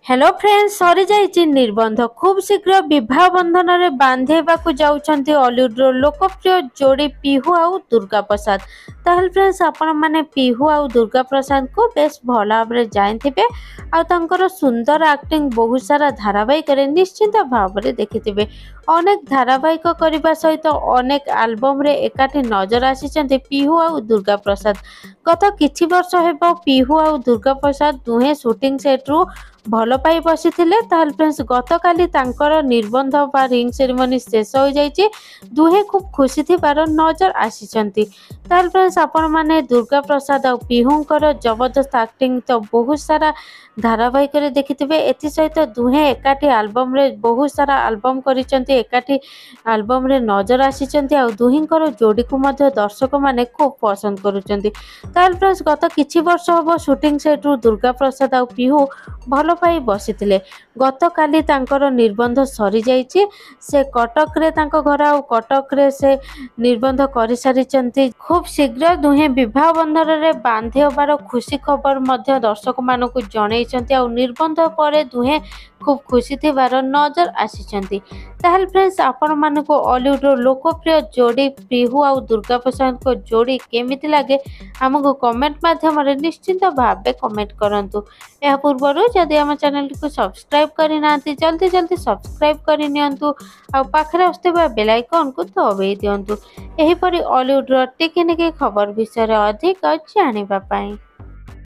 Hello friends सरी जाइए निर्बंध खूब शीघ्र विवाह बंधन में बांधेवाक जाउछंती हॉलीवुड रो लोकप्रिय जोड़ी पीहू आउ दुर्गा प्रसाद। ताहल फ्रेंड्स आपण माने पीहू आउ दुर्गा प्रसाद को बेस भल भाव जानते आर सुंदर एक्टिंग बहुत सारा धारावाहिक निश्चिंत भाव देखिथिबे। अनेक धारावाहिक करने सहित अनेक एल्बम रे एकाठी नजर आसी पीहू आउ दुर्गा प्रसाद। गत किछि वर्ष हेबो पीहू आउ दुर्गा प्रसाद दुहे शूटिंग सेट रु भल पाई बसी फ्रेंड्स गत काली निबंध बा रिंग सेरेमनी शेष हो जाइए। दुहे खूब खुशी थिबार नजर आसी फ्रेंड्स आपण माने दुर्गा प्रसाद और पीहूंकर जबरदस्त एक्टिंग तो बहुत सारा धारावाहिक देखिथिबे। एथि सहित दुहे एकाठी एल्बम रे बहुत सारा एल्बम करिसेंती एकाठी एल्बम रे नजर आसी आ दुहिंकर जोड़ी को मध्य दर्शक माने खूब पसंद करुचंती। फ्रेंड्स गत किछि वर्ष हबो शूटिंग सेट रु दुर्गा प्रसाद और पीहू भल पाई बसी गत काली निबंध सरी जाइए। से कटक रे तांको घर आ कटक रे से निबंध कर सारी खूब शीघ्र दुहे विवाह बंधन में बांधे होबार खुशी खबर मध्य दर्शक मानक जनइछंती आ निबंध पर दुहे खूब खुशी थिबार नजर आसी। ताहल फ्रेंड्स आपण मानक हॉलीवुड लोकप्रिय जोड़ी पीहू आउ दुर्गा प्रसाद को जोड़ी केमिति लागे आमको कमेंट माध्यम निश्चिंत भाव कमेंट करंतु। या पूर्व जदि आम चैनल को सब्सक्राइब करना जल्दी जल्दी सब्सक्राइब करनियंतु आ पाखरे आसुथिबा बेल आइकन को दबाई दियंतु। एहिपरि हॉलीवुड टिकी निकी खबर विषय अधिक जानिबा पाई।